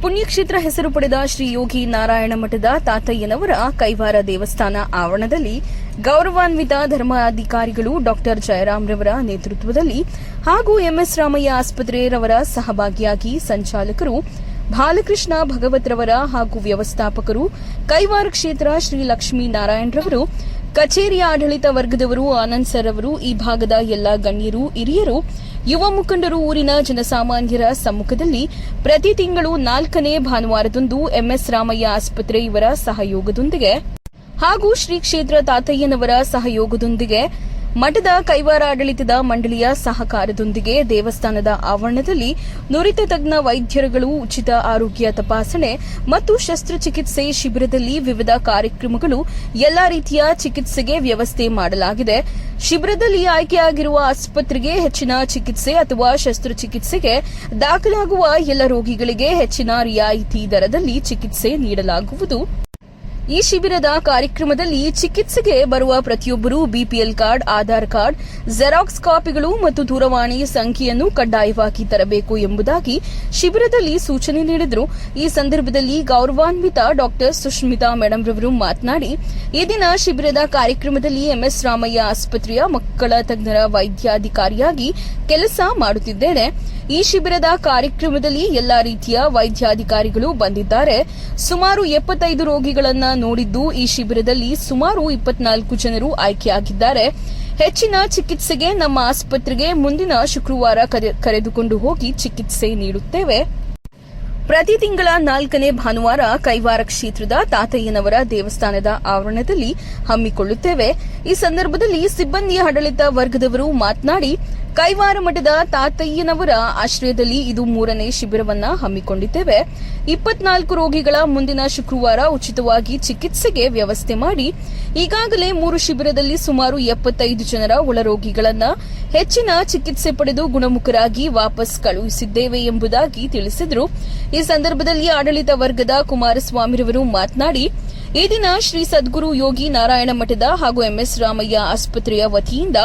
ಪುಣ್ಯಕ್ಷೇತ್ರ ಹೆಸರು ಪಡೆದ ಶ್ರೀ ಯೋಗಿ ನಾರಾಯಣ ಮಠದ ತಾತಯ್ಯನವರ ಕೈವಾರ ದೇವಸ್ಥಾನ ಆವರಣದಲ್ಲಿ ಗೌರವಾನ್ವಿತ ಧರ್ಮಾಧಿಕಾರಿಗಳು ಡಾ ಜಯರಾಮ್ರವರ ನೇತೃತ್ವದಲ್ಲಿ ಹಾಗೂ ಎಂಎಸ್ ರಾಮಯ್ಯ ಆಸ್ಪತ್ರೆ ರವರ ಸಹಭಾಗಿಯಾಗಿ ಸಂಚಾಲಕರು ಬಾಲಕೃಷ್ಣ ಭಗವತ್ರವರ ಹಾಗೂ ವ್ಯವಸ್ಥಾಪಕರು ಕೈವಾರ ಕ್ಷೇತ್ರ ಶ್ರೀ ಲಕ್ಷ್ಮೀ ನಾರಾಯಣರವರು ಕಚೇರಿಯ ಆಡಳಿತ ವರ್ಗದವರು ಆನಂದ್ ಸರ್ ಅವರು ಈ ಭಾಗದ ಎಲ್ಲಾ ಗಣ್ಯರು ಹಿರಿಯರು ಯುವ ಮುಖಂಡರು ಊರಿನ ಜನಸಾಮಾನ್ಯರ ಸಮ್ಮುಖದಲ್ಲಿ ಪ್ರತಿ ತಿಂಗಳು 4ನೇ ಭಾನುವಾರದಂದು ಎಂಎಸ್ ರಾಮಯ್ಯ ಆಸ್ಪತ್ರೆ ಇವರ ಸಹಯೋಗದೊಂದಿಗೆ ಹಾಗೂ ಶ್ರೀ ಕ್ಷೇತ್ರ ತಾತಯ್ಯನವರ ಸಹಯೋಗದೊಂದಿಗೆ ಮಠದ ಕೈವಾರ ಆಡಳಿತದ ಮಂಡಳಿಯ ಸಹಕಾರದೊಂದಿಗೆ ದೇವಸ್ಥಾನದ ಆವರಣದಲ್ಲಿ ನುರಿತ ತಜ್ಞ ವೈದ್ಯರುಗಳು ಉಚಿತ ಆರೋಗ್ಯ ತಪಾಸಣೆ ಮತ್ತು ಶಸ್ತ್ರಚಿಕಿತ್ಸೆ ಶಿಬಿರದಲ್ಲಿ ವಿವಿಧ ಕಾರ್ಯಕ್ರಮಗಳು ಎಲ್ಲಾ ರೀತಿಯ ಚಿಕಿತ್ಸೆಗೆ ವ್ಯವಸ್ಥೆ ಮಾಡಲಾಗಿದೆ. ಶಿಬಿರದಲ್ಲಿ ಆಯ್ಕೆಯಾಗಿರುವ ಆಸ್ಪತ್ರೆಗೆ ಹೆಚ್ಚಿನ ಚಿಕಿತ್ಸೆ ಅಥವಾ ಶಸ್ತ್ರಚಿಕಿತ್ಸೆಗೆ ದಾಖಲಾಗುವ ಎಲ್ಲ ರೋಗಿಗಳಿಗೆ ಹೆಚ್ಚಿನ ರಿಯಾಯಿತಿ ದರದಲ್ಲಿ ಚಿಕಿತ್ಸೆ ನೀಡಲಾಗುವುದು. ಈ ಶಿಬಿರದ ಕಾರ್ಯಕ್ರಮದಲ್ಲಿ ಚಿಕಿತ್ಸೆಗೆ ಬರುವ ಪ್ರತಿಯೊಬ್ಬರೂ BPL card, Aadhaar card, xerox ಕಾಪಿಗಳು ಮತ್ತು ದೂರವಾಣಿ ಸಂಖ್ಯೆಯನ್ನು ಕಡ್ಡಾಯವಾಗಿ ತರಬೇಕು ಎಂಬುದಾಗಿ ಶಿಬಿರದಲ್ಲಿ ಸೂಚನೆ ನೀಡಿದರು. ಈ ಸಂದರ್ಭದಲ್ಲಿ ಗೌರವಾನ್ವಿತ ಡಾ ಸುಷ್ಮಿತಾ ಮೇಡಂ ರವರು ಮಾತನಾಡಿ, ಈ ದಿನ ಶಿಬಿರದ ಕಾರ್ಯಕ್ರಮದಲ್ಲಿ ಎಂಎಸ್ ರಾಮಯ್ಯ ಆಸ್ಪತ್ರೆಯ ಮಕ್ಕಳ ತಜ್ಞರ ವೈದ್ಯಾಧಿಕಾರಿಯಾಗಿ ಕೆಲಸ ಮಾಡುತ್ತಿದ್ದೇನೆ. ಈ ಶಿಬಿರದ ಕಾರ್ಯಕ್ರಮದಲ್ಲಿ ಎಲ್ಲಾ ರೀತಿಯ ವೈದ್ಯಾಧಿಕಾರಿಗಳು ಬಂದಿದ್ದಾರೆ. ಸುಮಾರು 75 ರೋಗಿಗಳನ್ನು ನೋಡಿದ್ದು ಈ ಶಿಬಿರದಲ್ಲಿ ಸುಮಾರು 24 ಜನರು ಆಯ್ಕೆಯಾಗಿದ್ದಾರೆ. ಹೆಚ್ಚಿನ ಚಿಕಿತ್ಸೆಗೆ ನಮ್ಮ ಆಸ್ಪತ್ರೆಗೆ ಮುಂದಿನ ಶುಕ್ರವಾರ ಕರೆದುಕೊಂಡು ಹೋಗಿ ಚಿಕಿತ್ಸೆ ನೀಡುತ್ತೇವೆ. ಪ್ರತಿ ತಿಂಗಳ 4ನೇ ಭಾನುವಾರ ಕೈವಾರ ಕ್ಷೇತ್ರದ ತಾತಯ್ಯನವರ ದೇವಸ್ಥಾನದ ಆವರಣದಲ್ಲಿ ಹಮ್ಮಿಕೊಳ್ಳುತ್ತೇವೆ. ಈ ಸಂದರ್ಭದಲ್ಲಿ ಸಿಬ್ಬಂದಿ ಆಡಳಿತ ವರ್ಗದವರು ಮಾತನಾಡಿ, ಕೈವಾರ ಮಠದ ತಾತಯ್ಯನವರ ಆಶ್ರಯದಲ್ಲಿ ಇದು 3ನೇ ಶಿಬಿರವನ್ನ ಹಮ್ಮಿಕೊಂಡಿದ್ದೇವೆ. 24 ರೋಗಿಗಳ ಮುಂದಿನ ಶುಕ್ರವಾರ ಉಚಿತವಾಗಿ ಚಿಕಿತ್ಸೆಗೆ ವ್ಯವಸ್ಥೆ ಮಾಡಿ ಈಗಾಗಲೇ 3 ಶಿಬಿರದಲ್ಲಿ ಸುಮಾರು 75 ಜನರ ಒಳರೋಗಿಗಳನ್ನ ಹೆಚ್ಚಿನ ಚಿಕಿತ್ಸೆ ಪಡೆದು ಗುಣಮುಖರಾಗಿ ವಾಪಸ್ ಕಳುಹಿಸಿದ್ದೇವೆ ಎಂಬುದಾಗಿ ತಿಳಿಸಿದರು. ಈ ಸಂದರ್ಭದಲ್ಲಿ ಆಡಳಿತ ವರ್ಗದ ಕುಮಾರಸ್ವಾಮಿರವರು ಮಾತನಾಡಿ, ಈ ದಿನ ಶ್ರೀ ಸದ್ಗುರು ಯೋಗಿ ನಾರಾಯಣ ಮಠದ ಹಾಗೂ ಎಂಎಸ್ ರಾಮಯ್ಯ ಆಸ್ಪತ್ರೆಯ ವತಿಯಿಂದ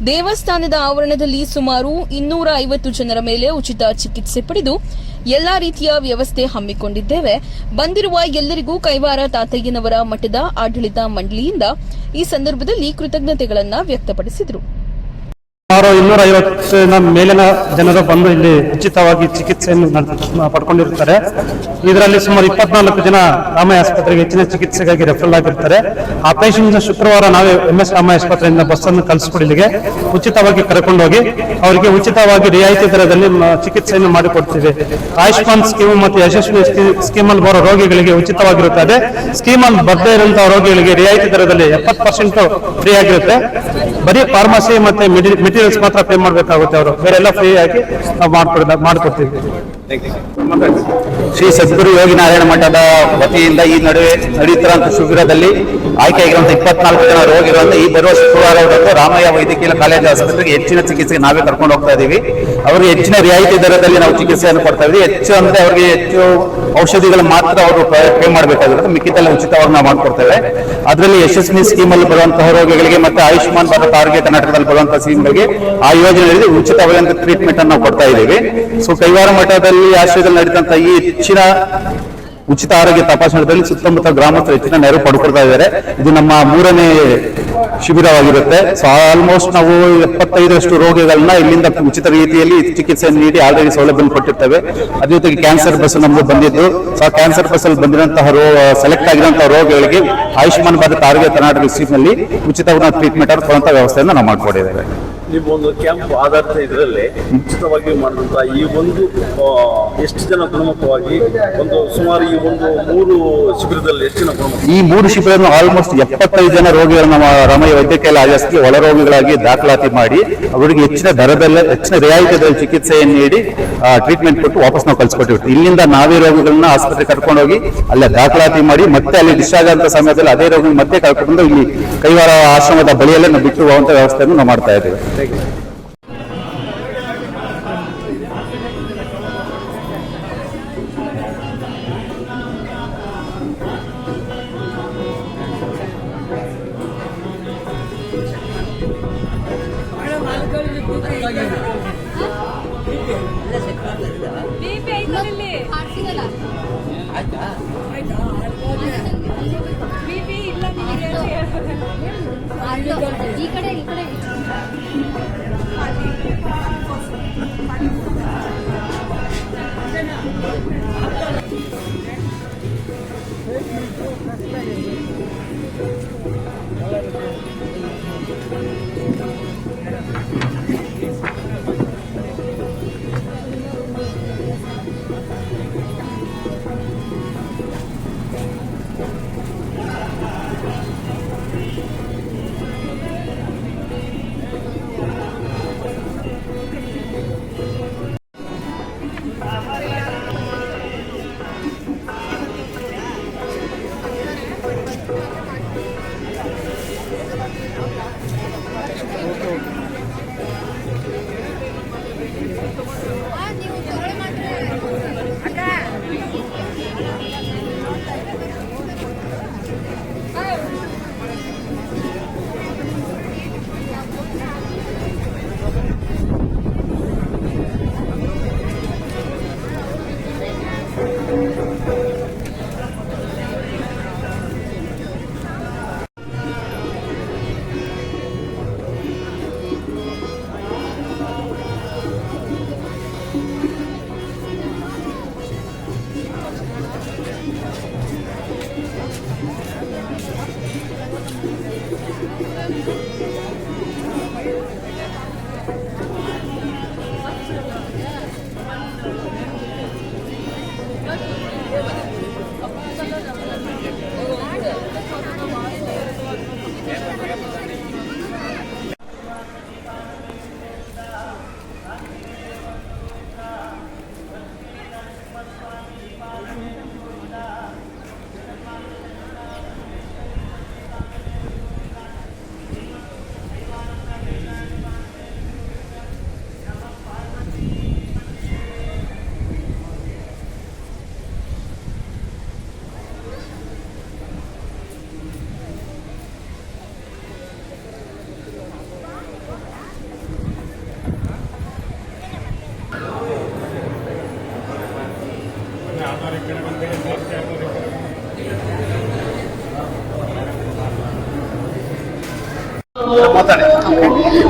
ದೇವಸ್ಥಾನದ ಆವರಣದಲ್ಲಿ ಸುಮಾರು 250 ಜನರ ಮೇಲೆ ಉಚಿತ ಚಿಕಿತ್ಸೆ ಪಡೆದು ಎಲ್ಲಾ ರೀತಿಯ ವ್ಯವಸ್ಥೆ ಹಮ್ಮಿಕೊಂಡಿದ್ದೇವೆ. ಬಂದಿರುವ ಎಲ್ಲರಿಗೂ ಕೈವಾರ ತಾತಯ್ಯನವರ ಮಠದ ಆಡಳಿತ ಮಂಡಳಿಯಿಂದ ಈ ಸಂದರ್ಭದಲ್ಲಿ ಕೃತಜ್ಞತೆಗಳನ್ನು ವ್ಯಕ್ತಪಡಿಸಿದರು. ಸುಮಾರು 250 ಮೇಲಿನ ಜನರು ಬಂದು ಇಲ್ಲಿ ಉಚಿತವಾಗಿ ಚಿಕಿತ್ಸೆಯನ್ನು ಪಡ್ಕೊಂಡಿರ್ತಾರೆ. ಇದರಲ್ಲಿ ಸುಮಾರು 24 ಜನ ರಾಮಯ್ಯ ಆಸ್ಪತ್ರೆಗೆ ಹೆಚ್ಚಿನ ಚಿಕಿತ್ಸೆಗಾಗಿ ರೆಫರಲ್ ಆಗಿರ್ತಾರೆ. ಆ ಪೇಷಂಟ್ ಶುಕ್ರವಾರ ನಾವೇ ಎಂಎಸ್ ರಾಮಯ್ಯ ಆಸ್ಪತ್ರೆಯಿಂದ ಬಸ್ ಅನ್ನು ಕಳಿಸ್ಕೊಡಿಲ್ಲಿಗೆ ಉಚಿತವಾಗಿ ಕರ್ಕೊಂಡೋಗಿ ಅವರಿಗೆ ಉಚಿತವಾಗಿ ರಿಯಾಯಿತಿ ದರದಲ್ಲಿ ಚಿಕಿತ್ಸೆಯನ್ನು ಮಾಡಿಕೊಡ್ತೀವಿ. ಆಯುಷ್ಮಾನ್ ಸ್ಕೀಮ್ ಮತ್ತು ಯಶಸ್ವಿ ಸ್ಕೀಮ್ ಅಲ್ಲಿ ಬರೋ ರೋಗಿಗಳಿಗೆ ಉಚಿತವಾಗಿರುತ್ತದೆ. ಸ್ಕೀಮ್ ಅಲ್ಲಿ ಬರದೇ ಇರುವಂತಹ ರೋಗಿಗಳಿಗೆ ರಿಯಾಯಿತಿ ದರದಲ್ಲಿ 70% ಫ್ರೀ ಆಗಿರುತ್ತೆ. ಬರೀ ಫಾರ್ಮಸಿ ಮತ್ತೆ ಮೆಟೀರಿಯಲ್ಸ್ ಮಾತ್ರ ಪೇ ಮಾಡಬೇಕಾಗುತ್ತೆ. ಅವರು ಬೇರೆಲ್ಲ ಫ್ರೀ ಆಗಿ ನಾವು ಮಾಡಿಕೊಡ್ತೀವಿ. ಶ್ರೀ ಸದ್ಗುರು ಯೋಗಿ ನಾರಾಯಣ ಮಠದ ವತಿಯಿಂದ ಈ ನಡುವೆ ನಡೆಯುತ್ತಿರುವಂತ ಶಿಬಿರದಲ್ಲಿ ಆಯ್ಕೆಯಾಗಿರುವಂತಹ 24 ಜನ ರೋಗಿಗಳನ್ನು ಈ ಬರುವ ಶುಕ್ರವಾರದಂದು ರಾಮಯ್ಯ ವೈದ್ಯಕೀಯ ಕಾಲೇಜು ಆಸ್ಪತ್ರೆಗೆ ಹೆಚ್ಚಿನ ಚಿಕಿತ್ಸೆಗೆ ನಾವೇ ಕರ್ಕೊಂಡು ಹೋಗ್ತಾ ಇದೀವಿ. ಅವರಿಗೆ ಹೆಚ್ಚಿನ ರಿಯಾಯಿತಿ ದರದಲ್ಲಿ ನಾವು ಚಿಕಿತ್ಸೆಯನ್ನು ಕೊಡ್ತಾ ಇದ್ದೀವಿ. ಹೆಚ್ಚು ಅಂದ್ರೆ ಅವರಿಗೆ ಹೆಚ್ಚು ಔಷಧಿಗಳು ಮಾತ್ರ ಅವರು ಪೇ ಮಾಡಬೇಕಾಗಿರುತ್ತೆ, ಮಿಕ್ಕಿದ್ದೆಲ್ಲ ಉಚಿತವಾಗಿ ನಾವು ಮಾಡ್ಕೊಡ್ತೇವೆ. ಅದರಲ್ಲಿ ಯಶಸ್ವಿ ಸ್ಕೀಮ್ ಅಲ್ಲಿ ಬರುವಂತಹ ರೋಗಿಗಳಿಗೆ ಮತ್ತೆ ಆಯುಷ್ಮಾನ್ ಭಾರತ್ ಆರೋಗ್ಯ ಕರ್ನಾಟಕದಲ್ಲಿ ಬರುವಂತಹ ಸ್ಕೀಮ್ಗಳಿಗೆ ಆ ಯೋಜನೆಯಲ್ಲಿ ಉಚಿತವಾದ ಟ್ರೀಟ್ಮೆಂಟ್ ಅನ್ನು ನಾವು ಕೊಡ್ತಾ ಇದ್ದೀವಿ. ಸೊ ಕೈವಾರ ಮಠದಲ್ಲಿ ಆಶ್ರಯದಲ್ಲಿ ನಡೆದಂತ ಈ ಹೆಚ್ಚಿನ ಉಚಿತ ಆರೋಗ್ಯ ತಪಾಸಣೆಯಲ್ಲಿ ಸುತ್ತಮುತ್ತ ಗ್ರಾಮಸ್ಥರು ಹೆಚ್ಚಿನ ನೆರವು ಪಡ್ಕೊಳ್ತಾ ಇದ್ದಾರೆ. ಇದು ನಮ್ಮ 3ನೇ ಶಿಬಿರವಾಗಿರುತ್ತೆ. ಸೊ ಆಲ್ಮೋಸ್ಟ್ ನಾವು 75ರಷ್ಟು ರೋಗಿಗಳನ್ನ ಇಲ್ಲಿಂದ ಉಚಿತ ರೀತಿಯಲ್ಲಿ ಚಿಕಿತ್ಸೆಯನ್ನು ನೀಡಿ ಆಲ್ರೆಡಿ ಸೌಲಭ್ಯ ಕೊಟ್ಟಿರ್ತೇವೆ. ಅದೇ ಜೊತೆಗೆ ಕ್ಯಾನ್ಸರ್ ಬಸ್ ನಮ್ಗೆ ಬಂದಿದ್ದು, ಸೊ ಆ ಕ್ಯಾನ್ಸರ್ ಬಸ್ ಅಲ್ಲಿ ಬಂದಿರುವಂತಹ ಸೆಲೆಕ್ಟ್ ಆಗಿರುವಂತಹ ರೋಗಿಗಳಿಗೆ ಆಯುಷ್ಮಾನ್ ಭಾರತ್ ಆರೋಗ್ಯ ಕರ್ನಾಟಕ ಸ್ಕೀಮ್ನಲ್ಲಿ ಉಚಿತವಾದ ಟ್ರೀಟ್ಮೆಂಟ್ ಅನ್ನು ಕೊಡುವಂತಹ ವ್ಯವಸ್ಥೆಯನ್ನು ನಾವು ಮಾಡಿಕೊಟ್ಟಿದ್ದೇವೆ. ನೀವು ಒಂದು ಕ್ಯಾಂಪ್ ಆಧಾರಿತ ಇದರಲ್ಲಿ ಉಚಿತವಾಗಿ ಮಾಡಿದಂತ ಈ ಒಂದು ಎಷ್ಟು ಜನ ಗುಣಮುಖವಾಗಿ ಸುಮಾರು ಈ 3 ಶಿಬಿರದಲ್ಲಿ ಎಷ್ಟು ಜನ ಗುಣಮುಖ? ಈ 3 ಶಿಬಿರವನ್ನು ಆಲ್ಮೋಸ್ಟ್ 75 ಜನ ರೋಗಿಗಳನ್ನು ರಾಮಯ್ಯ ವೈದ್ಯಕೀಯ ಆಸ್ಪತ್ರೆಗೆ ಒಳ ರೋಗಿಗಳಾಗಿ ದಾಖಲಾತಿ ಮಾಡಿ ಅವರಿಗೆ ಹೆಚ್ಚಿನ ದರದಲ್ಲಿ ಹೆಚ್ಚಿನ ರಿಯಾಯಿತಿಯಲ್ಲಿ ಚಿಕಿತ್ಸೆಯನ್ನು ನೀಡಿ ಟ್ರೀಟ್ಮೆಂಟ್ ಕೊಟ್ಟು ವಾಪಸ್ ನಾವು ಕಳಿಸ್ಕೊಟ್ಟಿರ್ತೀವಿ. ಇಲ್ಲಿಂದ ನಾವೇ ರೋಗಿಗಳನ್ನ ಆಸ್ಪತ್ರೆ ಕರ್ಕೊಂಡೋಗಿ ಅಲ್ಲೇ ದಾಖಲಾತಿ ಮಾಡಿ ಮತ್ತೆ ಅಲ್ಲಿ ಡಿಸ್ಚಾರ್ಜ್ ಆದಂತ ಸಮಯದಲ್ಲಿ ಅದೇ ರೋಗಿ ಮತ್ತೆ ಕರ್ಕೊಂಡು ಇಲ್ಲಿ ಕೈವಾರ ಆಶ್ರಮದ ಬಳಿಯಲ್ಲೇ ನಾವು ಬಿಟ್ಟು ಹೋಗುವಂತ ವ್ಯವಸ್ಥೆಯನ್ನು ನಾವು ಮಾಡ್ತಾ ಇದ್ದೇವೆ. BP ಈ ಕಡೆ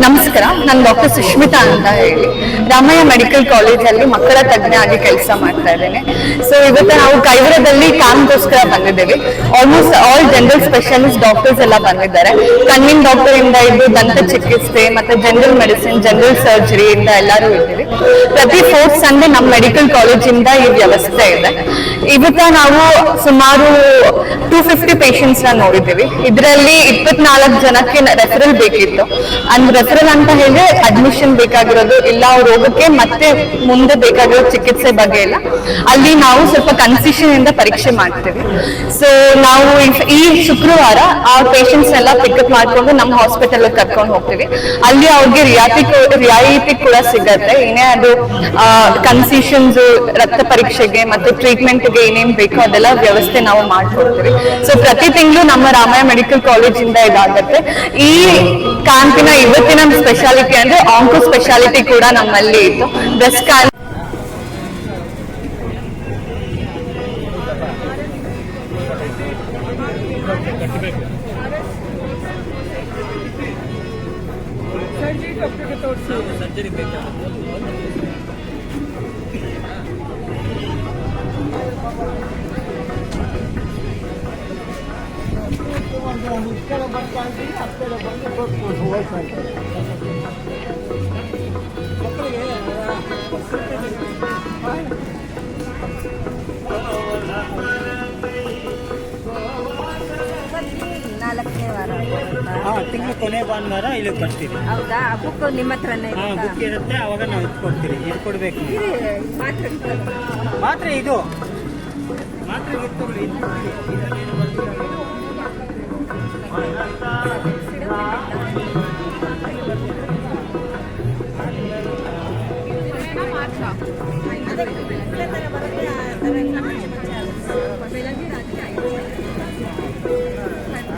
ನಮಸ್ಕಾರ, ನಾನು ಡಾಕ್ಟರ್ ಸುಷ್ಮಿತಾ ಅಂತ ಹೇಳಿ ರಾಮಯ್ಯ ಮೆಡಿಕಲ್ ಕಾಲೇಜಲ್ಲಿ ಮಕ್ಕಳ ತಜ್ಞ ಆಗಿ ಕೆಲಸ ಮಾಡ್ತಾ ಇದ್ದೇನೆ. ಸೊ ಇವತ್ತು ನಾವು ಕೈವರದಲ್ಲಿ ಕ್ಯಾಂಪ್ಗೋಸ್ಕರ ಬಂದಿದ್ದೇವೆ. Almost all general specialist doctors ಎಲ್ಲ ಬಂದಿದ್ದಾರೆ. ಕಣ್ಣಿನ ಡಾಕ್ಟರ್ ಇಂದ ಇದ್ದು ದಂತ ಚಿಕಿತ್ಸೆ ಮತ್ತೆ ಜನರಲ್ ಮೆಡಿಸಿನ್, ಜನರಲ್ ಸರ್ಜರಿ ಇಂದ ಎಲ್ಲರೂ ಇದ್ದೀವಿ. ಪ್ರತಿ 4th ಸಂಡೇ ನಮ್ಮ ಮೆಡಿಕಲ್ ಕಾಲೇಜಿಂದ ಈ ವ್ಯವಸ್ಥೆ ಇದೆ. ಇವತ್ತ ನಾವು ಸುಮಾರು 250 ಪೇಷಂಟ್ಸ್ ನ ನೋಡಿದ್ದೀವಿ. ಇದರಲ್ಲಿ 24 ಜನಕ್ಕೆ ರೆಫರಲ್ ಬೇಕಿತ್ತು. ಅಂಡ್ ರೆಫರಲ್ ಅಂತ ಹೇಳಿದ್ರೆ ಅಡ್ಮಿಷನ್ ಬೇಕಾಗಿರೋದು ಇಲ್ಲ, ಅವ್ರ ರೋಗಕ್ಕೆ ಮತ್ತೆ ಮುಂದೆ ಬೇಕಾಗಿರೋ ಚಿಕಿತ್ಸೆ ಬಗ್ಗೆ ಇಲ್ಲ. ಅಲ್ಲಿ ನಾವು ಸ್ವಲ್ಪ ಕನ್ಸೆಷನ್ ಇಂದ ಪರೀಕ್ಷೆ ಮಾಡ್ತೀವಿ. ಸೊ ನಾವು ಈ ಶುಕ್ರವಾರ ಆ ಪೇಷಂಟ್ಸ್ ಎಲ್ಲ ಪಿಕಪ್ ಮಾಡ್ಕೊಂಡು ನಮ್ಮ ಹಾಸ್ಪಿಟಲ್ ಕರ್ಕೊಂಡು ಹೋಗ್ತೀವಿ. ಅಲ್ಲಿ ಅವ್ರಿಗೆ ರಿಯಾಯಿತಿ ಕೂಡ ಸಿಗತ್ತೆ. ಏನೇ ಅದು ಕನ್ಸೆಷನ್ಸ್, ರಕ್ತ ಪರೀಕ್ಷೆಗೆ ಮತ್ತೆ ಟ್ರೀಟ್ಮೆಂಟ್ಗೆ ಏನೇನ್ ಬೇಕೋ ಅದೆಲ್ಲ ವ್ಯವಸ್ಥೆ ನಾವು ಮಾಡ್ಕೊಡ್ತೀವಿ. ಸೊ ಪ್ರತಿ ತಿಂಗಳು ನಮ್ಮ ರಾಮಯ್ಯ ಮೆಡಿಕಲ್ ಕಾಲೇಜ್ ಇಂದ ಇದಾಗತ್ತೆ. ಈ ಕ್ಯಾಂಪಿನ ಇವತ್ತಿನ ಸ್ಪೆಷಾಲಿಟಿ ಅಂದ್ರೆ ಆಂಕೋ ಸ್ಪೆಷಾಲಿಟಿ ಕೂಡ ನಮ್ಮಲ್ಲಿ ಇತ್ತು. ಬ್ರೆಸ್ಟ್ ಕ್ಯಾನ್ಸರ್ ತಿಂಗಳು ಕೊನೆ ಭಾನುವಾರ ಇಲ್ಲಿಗೆ ಬರ್ತೀವಿ. ಹೌದಾ? ಬುಕ್ ನಿಮ್ಮ ಹತ್ರನೇ ಬುಕ್ ಇರುತ್ತೆ, ಅವಾಗ ನಾವು ಇದು ಕೊಡ್ತೀವಿ. ಇದು ಕೊಡ್ಬೇಕು ಮಾತ್ರ ಇದು ಮಾತ್ರ ಇರ್ತದೆ. ಮಾತ್ರ